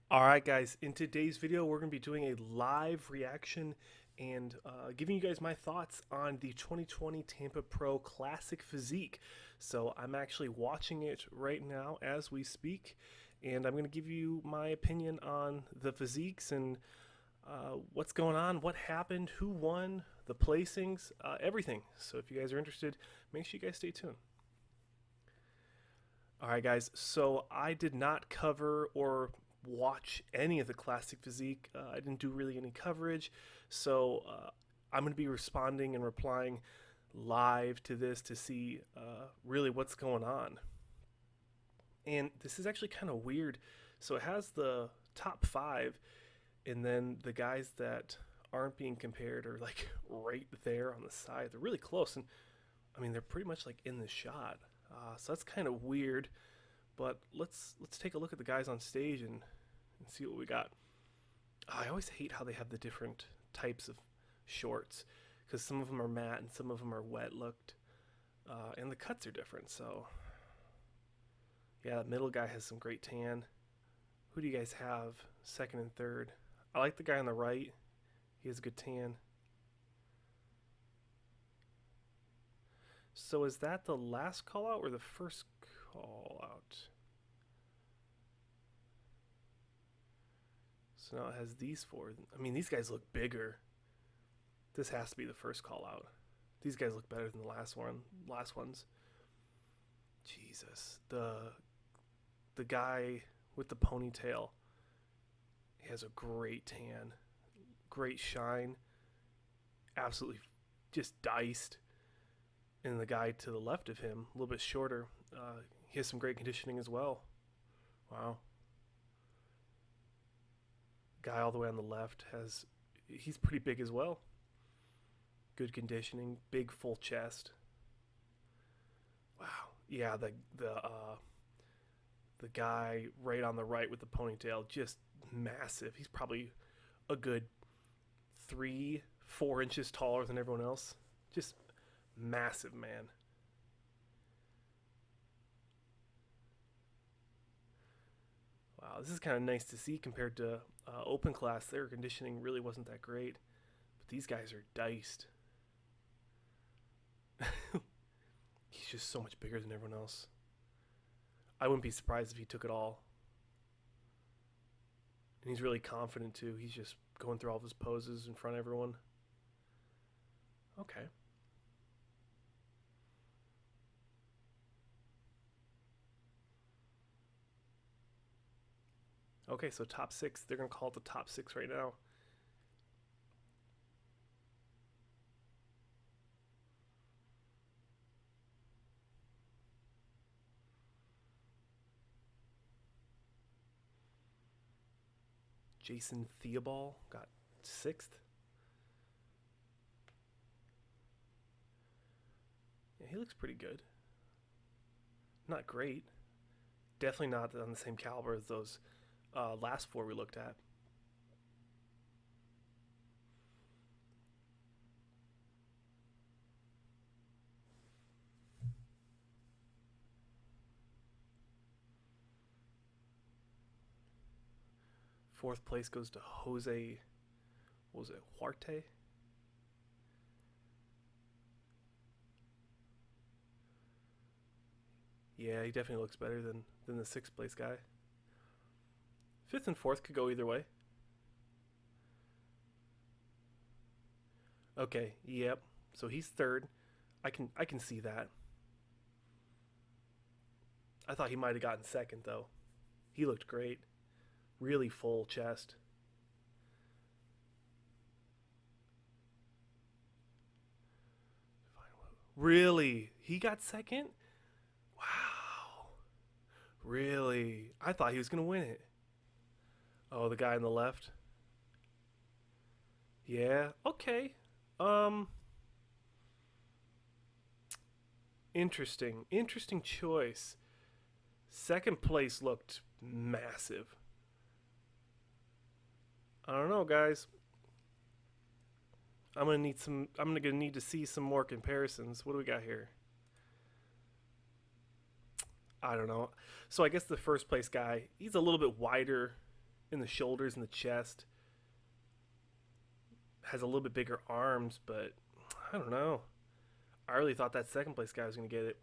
Alright guys, in today's video we're going to be doing a live reaction and giving you guys my thoughts on the 2020 Tampa Pro Classic Physique. So I'm actually watching it right now as we speak, and I'm going to give you my opinion on the physiques and what's going on, what happened, who won, the placings, everything. So if you guys are interested, make sure you guys stay tuned. All right, guys. So I did not cover or watch any of the Classic Physique. I didn't do really any coverage. So I'm going to be responding and replying live to this to see really what's going on. And this is actually kind of weird. So it has the top five, and then the guys that aren't being compared are like right there on the side. They're really close, and I mean they're pretty much like in the shot. So that's kind of weird. But let's take a look at the guys on stage and see what we got. I always hate how they have the different types of shorts because some of them are matte and some of them are wet looked, and the cuts are different. So yeah, that middle guy has some great tan. Who do you guys have second and third? I like the guy on the right. He has a good tan. So is that the last call out or the first call out? So now it has these four. I mean, these guys look bigger. This has to be the first call out. These guys look better than the last ones. Jesus. The guy with the ponytail, he has a great tan, great shine, absolutely just diced. And the guy to the left of him, a little bit shorter, he has some great conditioning as well. Wow. Guy all the way on the left he's pretty big as well. Good conditioning, big full chest. Wow. Yeah, the guy right on the right with the ponytail, just massive. He's probably a good 3-4 inches taller than everyone else. Just massive, man. Wow, this is kind of nice to see compared to open class. Their conditioning really wasn't that great, but these guys are diced. He's just so much bigger than everyone else. I wouldn't be surprised if he took it all. And he's really confident too. He's just going through all of his poses in front of everyone. Okay. Okay, so top six. They're going to call it the top six right now. Jason Theobald got sixth. Yeah, he looks pretty good. Not great. Definitely not on the same caliber as those last four we looked at. Fourth place goes to Jose. What was it? Huarte? Yeah, he definitely looks better than the sixth place guy. Fifth and fourth could go either way. Okay, yep. So he's third. I can see that. I thought he might have gotten second though. He looked great. Really full chest. Really? He got second? Wow. Really? I thought he was going to win it. Oh, the guy on the left? Yeah. Okay. Um Interesting. Interesting choice. Second place looked massive. I don't know, guys. I'm gonna need to see some more comparisons. What do we got here? I don't know. So I guess the first place guy, he's a little bit wider in the shoulders and the chest. Has a little bit bigger arms, but I don't know. I really thought that second place guy was going to get it.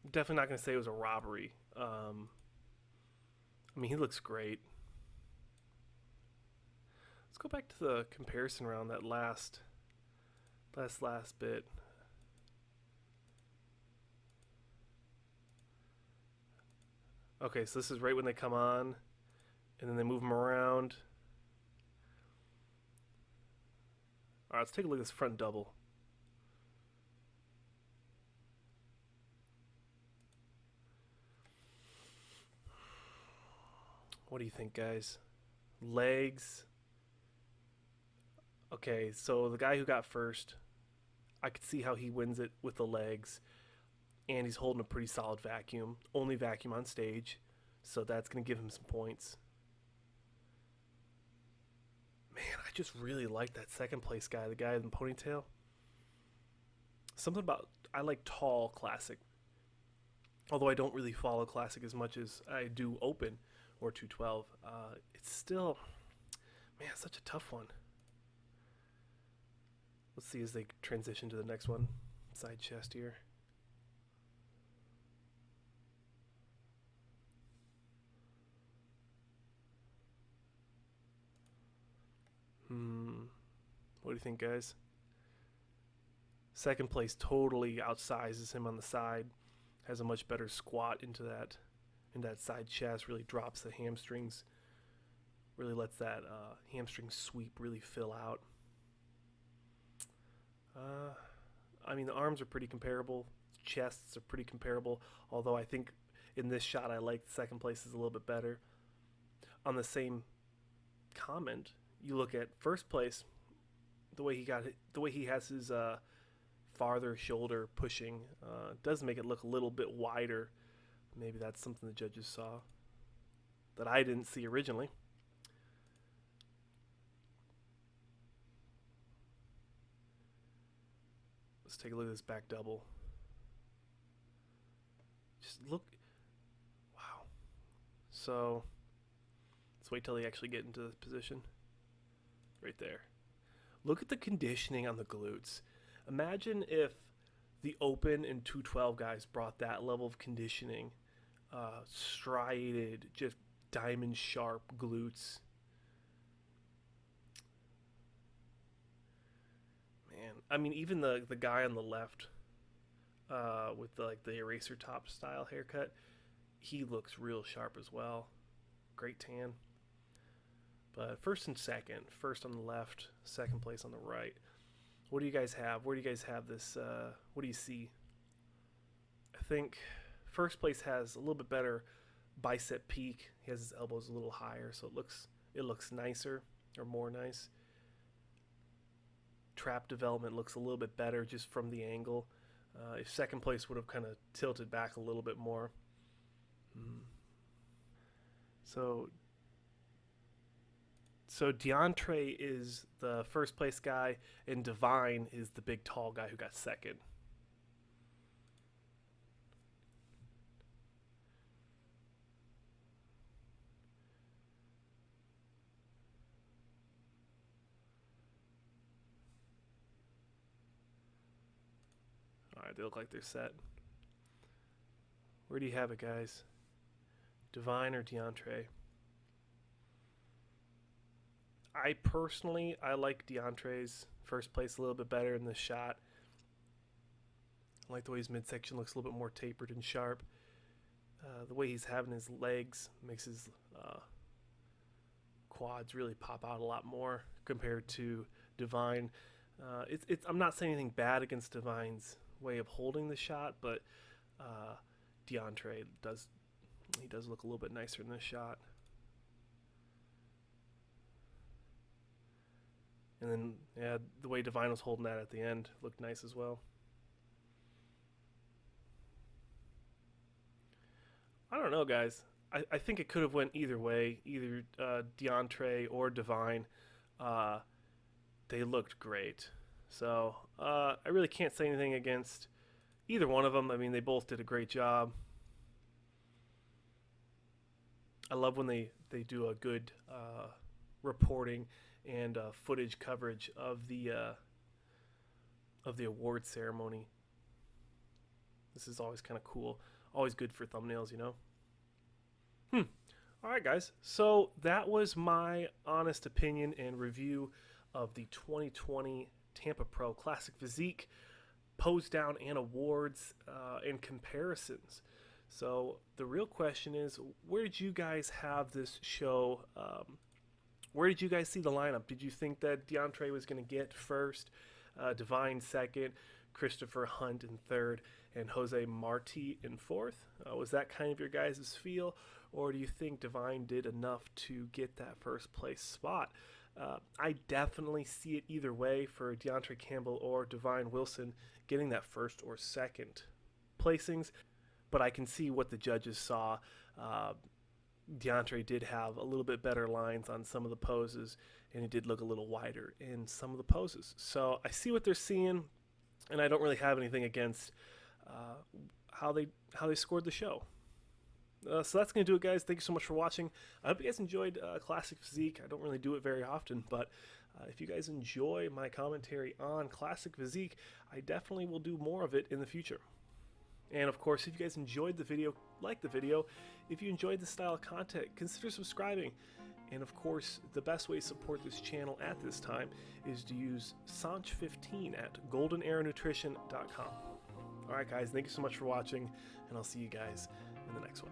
I'm definitely not going to say it was a robbery. I mean, he looks great. Let's go back to the comparison round, that last bit. Okay, so this is right when they come on, and then they move them around. All right, let's take a look at this front double. What do you think, guys? Legs. Okay, so the guy who got first, I could see how he wins it with the legs, and he's holding a pretty solid vacuum. Only vacuum on stage, so that's going to give him some points. Man, I just really like that second place guy, the guy in the ponytail. Something about, I like tall classic. Although I don't really follow classic as much as I do open or 212. It's still, man, such a tough one. Let's see as they transition to the next one. Side chest here. What do you think, guys? Second place totally outsizes him on the side. Has a much better squat into that side chest. Really drops the hamstrings. Really lets that hamstring sweep really fill out. I mean, the arms are pretty comparable. Chests are pretty comparable. Although I think in this shot I like the second place is a little bit better. On the same comment, you look at first place, the way he has his farther shoulder pushing does make it look a little bit wider. Maybe that's something the judges saw that I didn't see originally. Let's take a look at this back double. Just look. Wow. So let's wait till they actually get into this position. Right there. Look at the conditioning on the glutes. Imagine if the open and 212 guys brought that level of conditioning, striated, just diamond sharp glutes. Man, I mean, even the guy on the left with the eraser top style haircut, he looks real sharp as well. Great tan. But first and second, first on the left, second place on the right. What do you guys have? Where do you guys have this? What do you see? I think first place has a little bit better bicep peak. He has his elbows a little higher, so it looks nicer or more nice. Trap development looks a little bit better just from the angle. If second place would have kind of tilted back a little bit more. So DeAndre is the first place guy, and Divine is the big tall guy who got second. All right, they look like they're set. Where do you have it, guys? Divine or DeAndre? I personally like DeAndre's first place a little bit better in this shot. I like the way his midsection looks a little bit more tapered and sharp. The way he's having his legs makes his quads really pop out a lot more compared to Divine. I'm not saying anything bad against Divine's way of holding the shot, but DeAndre does look a little bit nicer in this shot. And then, yeah, the way Divine was holding that at the end looked nice as well. I don't know, guys. I think it could have went either way, either DeAndre or Divine. They looked great. So I really can't say anything against either one of them, I mean, they both did a great job. I love when they do a good reporting and footage coverage of the award ceremony. This is always kind of cool. Always good for thumbnails, you know? Alright, guys. So that was my honest opinion and review of the 2020 Tampa Pro Classic Physique pose down and awards and comparisons. So the real question is, where did you guys have this show? Where did you guys see the lineup? Did you think that DeAndre was going to get first, Divine second, Christopher Hunt in third, and Jose Marti in fourth? Was that kind of your guys' feel? Or do you think Divine did enough to get that first place spot? I definitely see it either way for DeAndre Campbell or Divine Wilson getting that first or second placings, but I can see what the judges saw. DeAndre did have a little bit better lines on some of the poses, and he did look a little wider in some of the poses. So I see what they're seeing, and I don't really have anything against how they scored the show. So that's going to do it, guys. Thank you so much for watching. I hope you guys enjoyed Classic Physique. I don't really do it very often, but if you guys enjoy my commentary on Classic Physique, I definitely will do more of it in the future. And of course, if you guys enjoyed the video, like the video. If you enjoyed this style of content, consider subscribing. And of course, the best way to support this channel at this time is to use Sanch15 at goldenerrornutrition.com. Alright guys, thank you so much for watching, and I'll see you guys in the next one.